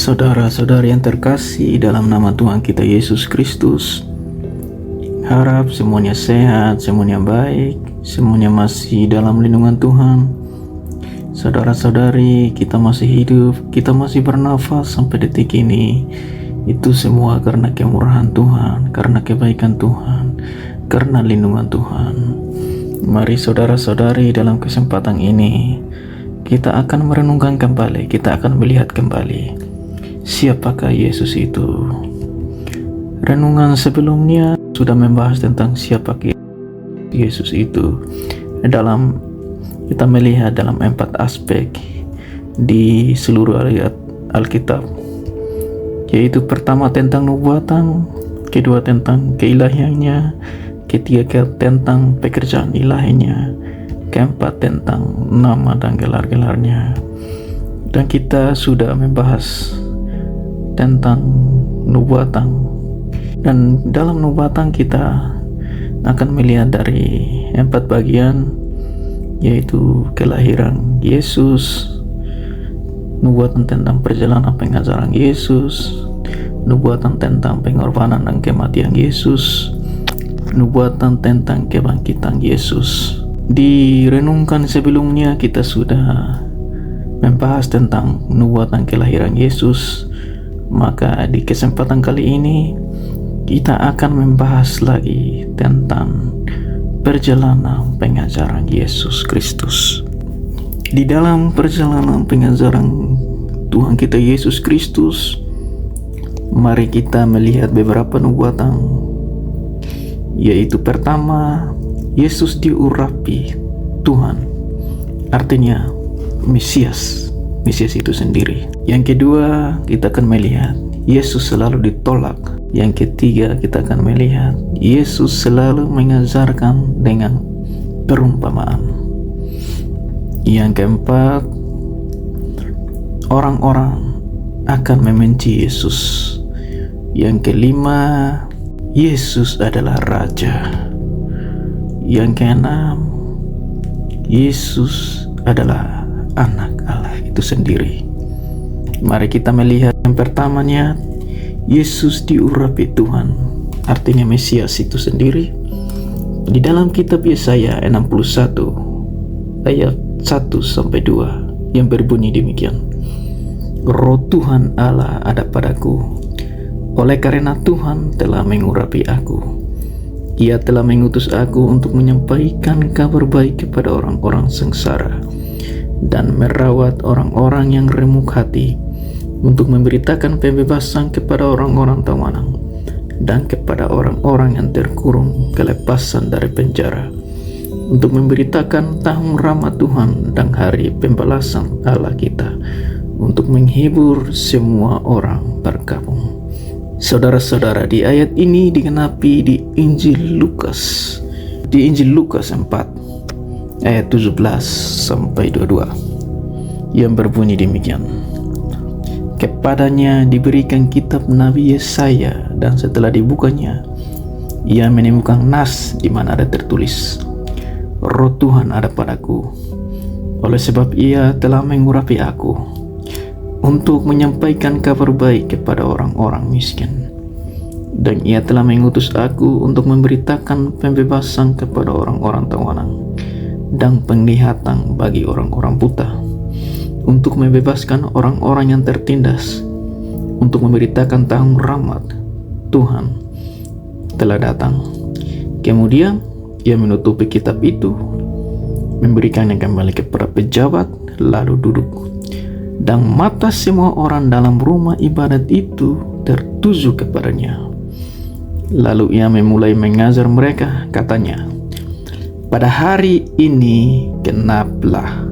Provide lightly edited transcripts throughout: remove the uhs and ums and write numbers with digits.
Saudara-saudari yang terkasih dalam nama Tuhan kita Yesus Kristus, harap semuanya sehat, semuanya baik, semuanya masih dalam lindungan Tuhan. Saudara-saudari, kita masih hidup, kita masih bernafas sampai detik ini. Itu semua karena kemurahan Tuhan, karena kebaikan Tuhan, karena lindungan Tuhan. Mari saudara-saudari, dalam kesempatan ini kita akan merenungkan kembali, kita akan melihat kembali siapakah Yesus itu. Renungan sebelumnya sudah membahas tentang siapa Yesus itu. Kita melihat dalam 4 aspek di seluruh ayat Alkitab, yaitu pertama tentang nubuatan, kedua tentang keilahiannya, ketiga tentang pekerjaan ilahinya, keempat tentang nama dan gelar-gelarnya. Dan kita sudah membahas tentang nubuatan, dan dalam nubuatan kita akan melihat dari 4 bagian, yaitu kelahiran Yesus, nubuatan tentang perjalanan pengajaran Yesus, nubuatan tentang pengorbanan dan kematian Yesus, nubuatan tentang kebangkitan Yesus. Direnungkan sebelumnya kita sudah membahas tentang nubuatan kelahiran Yesus. Maka di kesempatan kali ini kita akan membahas lagi tentang perjalanan pengajaran Yesus Kristus. Di dalam perjalanan pengajaran Tuhan kita Yesus Kristus, mari kita melihat beberapa nubuatan, yaitu pertama, Yesus diurapi Tuhan, artinya Mesias itu sendiri. Yang kedua, kita akan melihat Yesus selalu ditolak. Yang ketiga, kita akan melihat Yesus selalu mengajarkan dengan perumpamaan. Yang keempat, orang-orang akan membenci Yesus. Yang kelima, Yesus adalah Raja. Yang keenam, Yesus adalah Anak Allah itu sendiri. Mari kita melihat yang pertamanya, Yesus diurapi Tuhan, artinya Mesias itu sendiri. Di dalam kitab Yesaya 61 ayat 1-2 yang berbunyi demikian: Roh Tuhan Allah ada padaku, oleh karena Tuhan telah mengurapi aku. Ia telah mengutus aku untuk menyampaikan kabar baik kepada orang-orang sengsara dan merawat orang-orang yang remuk hati, untuk memberitakan pembebasan kepada orang-orang tawanan, dan kepada orang-orang yang terkurung kelepasan dari penjara, untuk memberitakan tahun rahmat Tuhan dan hari pembalasan Allah kita, untuk menghibur semua orang berkabung. Saudara-saudara, di ayat ini digenapi di Injil Lukas, 4 ayat 17-22 yang berbunyi demikian: Kepadanya diberikan kitab Nabi Yesaya, dan setelah dibukanya ia menemukan nas di mana ada tertulis, Roh Tuhan ada padaku, oleh sebab ia telah mengurapi aku untuk menyampaikan kabar baik kepada orang-orang miskin, dan ia telah mengutus aku untuk memberitakan pembebasan kepada orang-orang tawanan dan penglihatan bagi orang-orang buta, untuk membebaskan orang-orang yang tertindas, untuk memberitakan tahun rahmat Tuhan telah datang. Kemudian ia menutupi kitab itu, memberikannya kembali kepada pejabat, lalu duduk. Dan mata semua orang dalam rumah ibadat itu tertuju kepadanya. Lalu ia memulai mengajar mereka, katanya, pada hari ini genaplah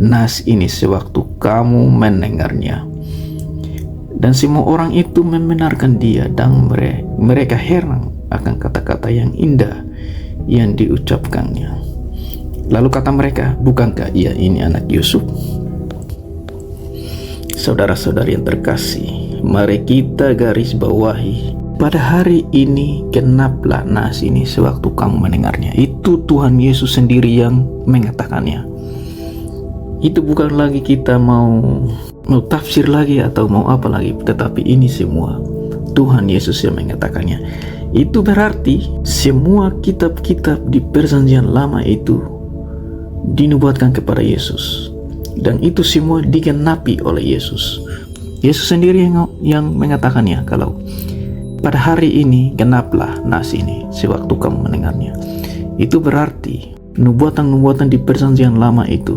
nas ini sewaktu kamu mendengarnya. Dan semua orang itu membenarkan dia, dan mereka heran akan kata-kata yang indah yang diucapkannya. Lalu kata mereka, bukankah ia ini anak Yusuf? Saudara-saudari yang terkasih, mari kita garis bawahi, pada hari ini genaplah nas ini sewaktu kamu mendengarnya. Itu Tuhan Yesus sendiri yang mengatakannya. Itu bukan lagi kita mau mau tafsir lagi atau mau apa lagi, tetapi ini semua Tuhan Yesus yang mengatakannya. Itu berarti semua kitab-kitab di Perjanjian Lama itu dinubuatkan kepada Yesus, dan itu semua digenapi oleh Yesus. Yesus sendiri yang mengatakannya, kalau pada hari ini genaplah nas ini sewaktu kamu mendengarnya. Itu berarti nubuatan-nubuatan di Perjanjian Lama itu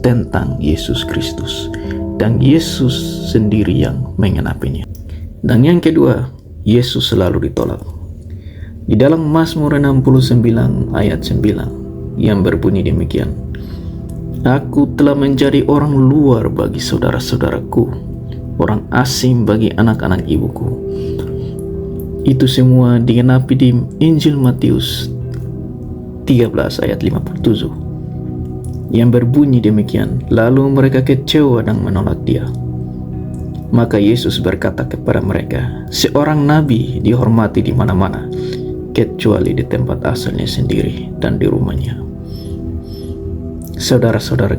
tentang Yesus Kristus, dan Yesus sendiri yang mengenapinya. Dan yang kedua, Yesus selalu ditolak. Di dalam Mazmur 69 ayat 9 yang berbunyi demikian, Aku telah menjadi orang luar bagi saudara-saudaraku, orang asing bagi anak-anak ibuku. Itu semua digenapi di Injil Matius 13 ayat 57 yang berbunyi demikian, lalu mereka kecewa dan menolak dia. Maka Yesus berkata kepada mereka, seorang nabi dihormati di mana-mana, kecuali di tempat asalnya sendiri dan di rumahnya. Saudara-saudara,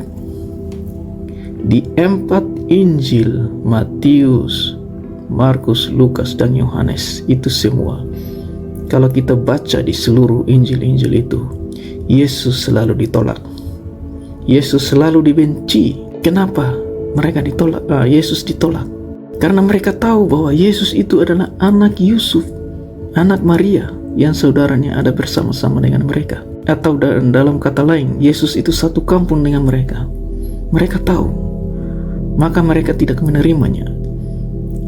di 4 Injil Matius, Markus, Lukas, dan Yohanes itu semua, kalau kita baca di seluruh Injil-Injil itu, Yesus selalu ditolak. Yesus selalu dibenci. Kenapa mereka ditolak? Yesus ditolak karena mereka tahu bahwa Yesus itu adalah anak Yusuf, anak Maria, yang saudaranya ada bersama-sama dengan mereka. Atau dalam kata lain, Yesus itu satu kampung dengan mereka. Mereka tahu, maka mereka tidak menerimanya.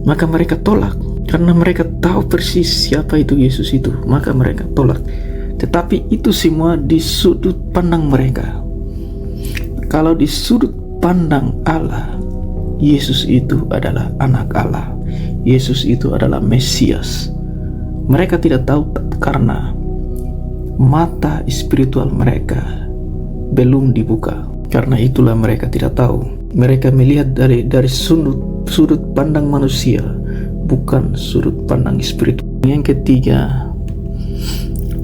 Maka mereka tolak, karena mereka tahu persis siapa itu Yesus itu. Maka mereka tolak. Tetapi itu semua di sudut pandang mereka. Kalau di sudut pandang Allah, Yesus itu adalah anak Allah. Yesus itu adalah Mesias. Mereka tidak tahu karena mata spiritual mereka belum dibuka. Karena itulah mereka tidak tahu. Mereka melihat dari sudut pandang manusia, bukan sudut pandang spiritual. Yang ketiga,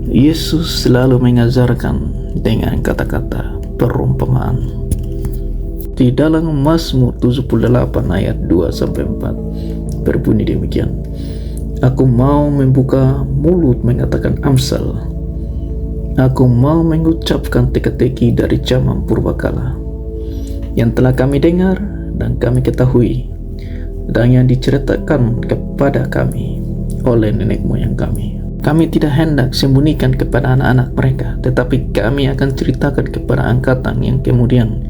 Yesus selalu mengajarkan dengan kata-kata perumpamaan. Di dalam Mazmur 78 ayat 2-4 berbunyi demikian, Aku mau membuka mulut mengatakan amsal. Aku mau mengucapkan teka-teki dari zaman purbakala, yang telah kami dengar dan kami ketahui, dan yang diceritakan kepada kami oleh nenek moyang kami. Kami tidak hendak sembunyikan kepada anak-anak mereka, tetapi kami akan ceritakan kepada angkatan yang kemudian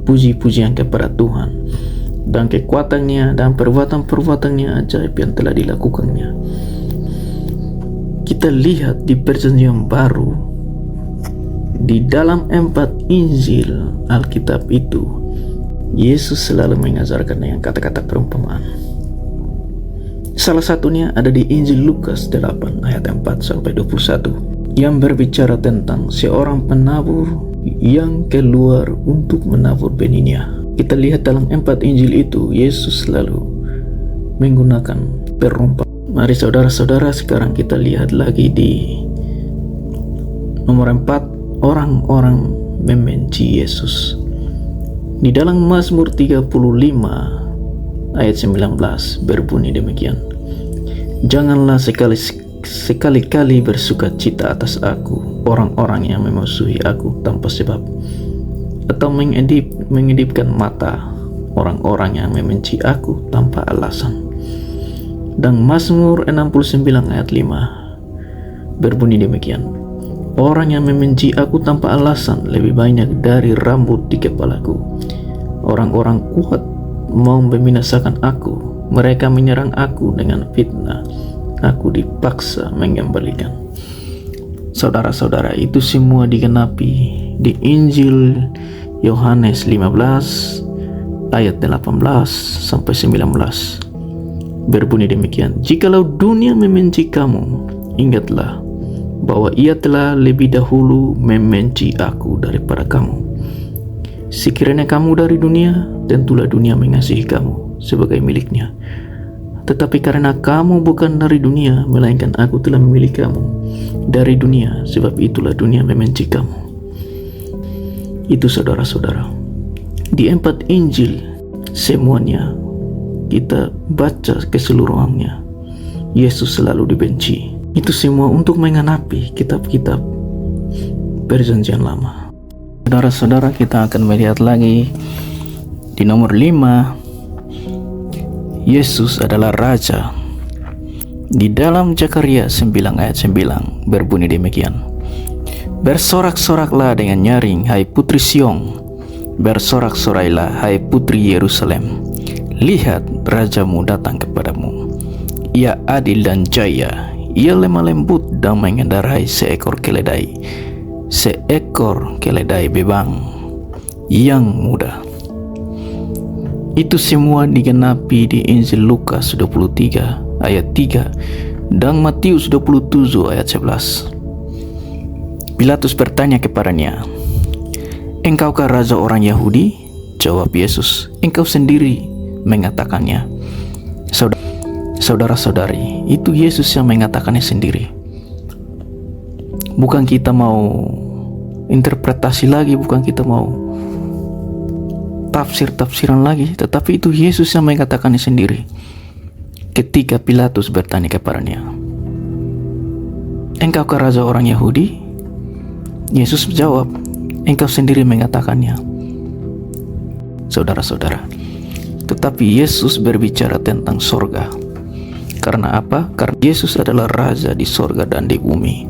puji-pujian kepada Tuhan dan kekuatannya dan perbuatan-perbuatannya ajaib yang telah dilakukannya. Kita lihat di Perjanjian Baru, di dalam 4 Injil Alkitab itu, Yesus selalu mengajarkan dengan kata-kata perumpamaan. Salah satunya ada di Injil Lukas 8 ayat 4-21 yang berbicara tentang seorang penabur yang keluar untuk menabur benihnya. Kita lihat dalam 4 Injil itu, Yesus selalu menggunakan perumpamaan. Mari saudara-saudara, sekarang kita lihat lagi di nomor 4, orang-orang membenci Yesus. Di dalam Mazmur 35 ayat 19 berbunyi demikian, Janganlah sekali-kali bersuka cita atas aku orang-orang yang memusuhi aku tanpa sebab, atau mengedipkan mata orang-orang yang membenci aku tanpa alasan. Dan Mazmur 69 ayat 5 berbunyi demikian, Orang yang membenci aku tanpa alasan lebih banyak dari rambut di kepalaku. Orang-orang kuat mau membinasakan aku, mereka menyerang aku dengan fitnah, aku dipaksa mengembalikan. Saudara-saudara, itu semua digenapi di Injil Yohanes 15 ayat 18-19 berbunyi demikian, Jikalau dunia membenci kamu, ingatlah bahwa ia telah lebih dahulu membenci aku daripada kamu. Sekiranya kamu dari dunia, tentulah dunia mengasihi kamu sebagai miliknya. Tetapi karena kamu bukan dari dunia, melainkan aku telah memilih kamu dari dunia, sebab itulah dunia membenci kamu. Itu saudara-saudara. Di 4 Injil semuanya kita baca keseluruhannya, Yesus selalu dibenci. Itu semua untuk menggenapi kitab-kitab Perjanjian Lama. Saudara-saudara, kita akan melihat lagi di nomor 5, Yesus adalah Raja. Di dalam Zakaria 9 ayat 9 berbunyi demikian: bersorak-soraklah dengan nyaring, hai putri Sion, bersorak-sorailah, hai putri Yerusalem. Lihat, rajamu datang kepadamu. Ia adil dan jaya, ia lemah lembut dan mengendarai seekor keledai bebang yang muda. Itu semua digenapi di Injil Lukas 23 ayat 3 dan Matius 27 ayat 11. Pilatus bertanya kepadanya, "Engkaukah raja orang Yahudi?" Jawab Yesus, "Engkau sendiri mengatakannya." Saudara-saudari, itu Yesus yang mengatakannya sendiri. Bukan kita mau interpretasi lagi, bukan kita mau tafsir-tafsiran lagi, tetapi itu Yesus yang mengatakannya sendiri. Ketika Pilatus bertanya kepadanya, "Engkaukah raja orang Yahudi?" Yesus menjawab, "Engkau sendiri mengatakannya." Saudara-saudara, tetapi Yesus berbicara tentang sorga. Karena apa? Karena Yesus adalah Raja di sorga dan di bumi.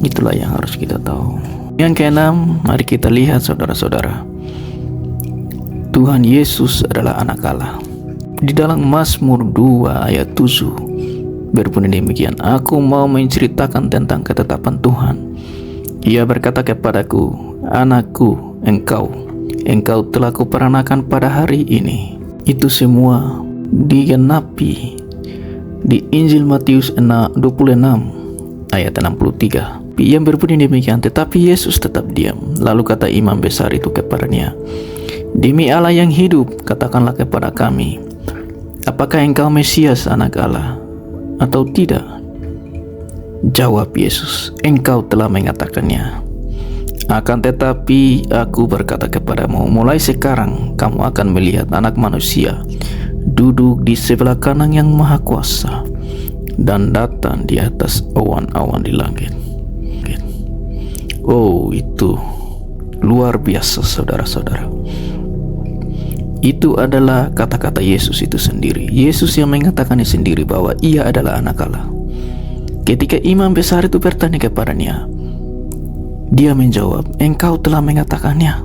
Itulah yang harus kita tahu. Yang keenam, mari kita lihat saudara-saudara, Tuhan Yesus adalah anak Allah. Di dalam Mazmur 2 ayat 7 berbunyi demikian: "Aku mau menceritakan tentang ketetapan Tuhan. Ia berkata kepadaku, anakku, engkau telah kuperanakan pada hari ini." Itu semua digenapi di Injil Matius 26 ayat 63 yang berbunyi demikian: "Tetapi Yesus tetap diam. Lalu kata imam besar itu kepadanya, Demi Allah yang hidup, katakanlah kepada kami, apakah engkau Mesias anak Allah atau tidak?" Jawab Yesus, "Engkau telah mengatakannya. Akan tetapi aku berkata kepadamu, mulai sekarang kamu akan melihat Anak Manusia duduk di sebelah kanan yang Maha Kuasa dan datang di atas awan-awan di langit." Oh, itu luar biasa saudara-saudara. Itu adalah kata-kata Yesus itu sendiri. Yesus yang mengatakannya sendiri bahwa ia adalah anak Allah. Ketika imam besar itu bertanya kepadanya, dia menjawab, "Engkau telah mengatakannya."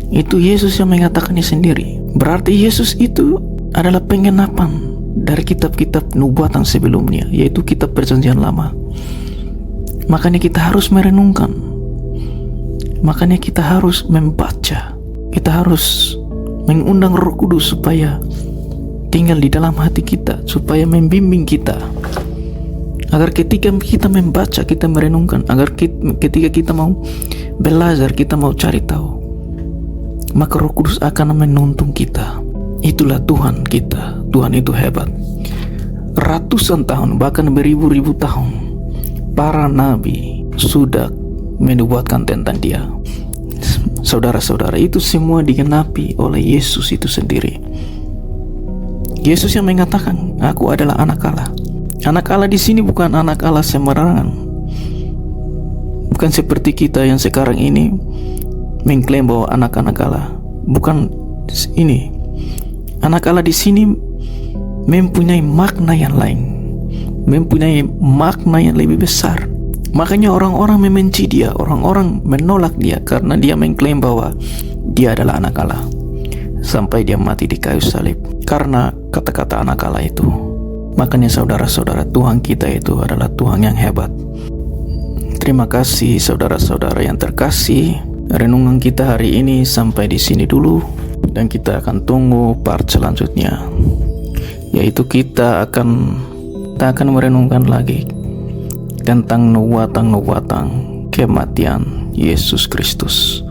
Itu Yesus yang mengatakannya sendiri. Berarti Yesus itu adalah penggenapan dari kitab-kitab nubuatan sebelumnya, yaitu kitab Perjanjian Lama. Makanya kita harus merenungkan, makanya kita harus membaca, kita harus mengundang Roh Kudus supaya tinggal di dalam hati kita, supaya membimbing kita, agar ketika kita membaca, kita merenungkan, agar ketika kita mau belajar, kita mau cari tahu, maka Roh Kudus akan menuntun kita. Itulah Tuhan kita. Tuhan itu hebat. Ratusan tahun, bahkan beribu-ribu tahun, para nabi sudah menubuatkan tentang dia. Saudara-saudara, itu semua digenapi oleh Yesus itu sendiri. Yesus yang mengatakan, "Aku adalah anak Allah." Anak Allah di sini bukan anak Allah sembarangan. Bukan seperti kita yang sekarang ini mengklaim bahwa anak-anak Allah. Bukan ini. Anak Allah di sini mempunyai makna yang lain, mempunyai makna yang lebih besar. Makanya orang-orang membenci dia, orang-orang menolak dia karena dia mengklaim bahwa dia adalah anak Allah, sampai dia mati di kayu salib karena kata-kata anak Allah itu. Makanya saudara-saudara, Tuhan kita itu adalah Tuhan yang hebat. Terima kasih saudara-saudara yang terkasih. Renungan kita hari ini sampai di sini dulu, dan kita akan tunggu part selanjutnya, yaitu kita akan merenungkan lagi tentang nubuatan kematian Yesus Kristus.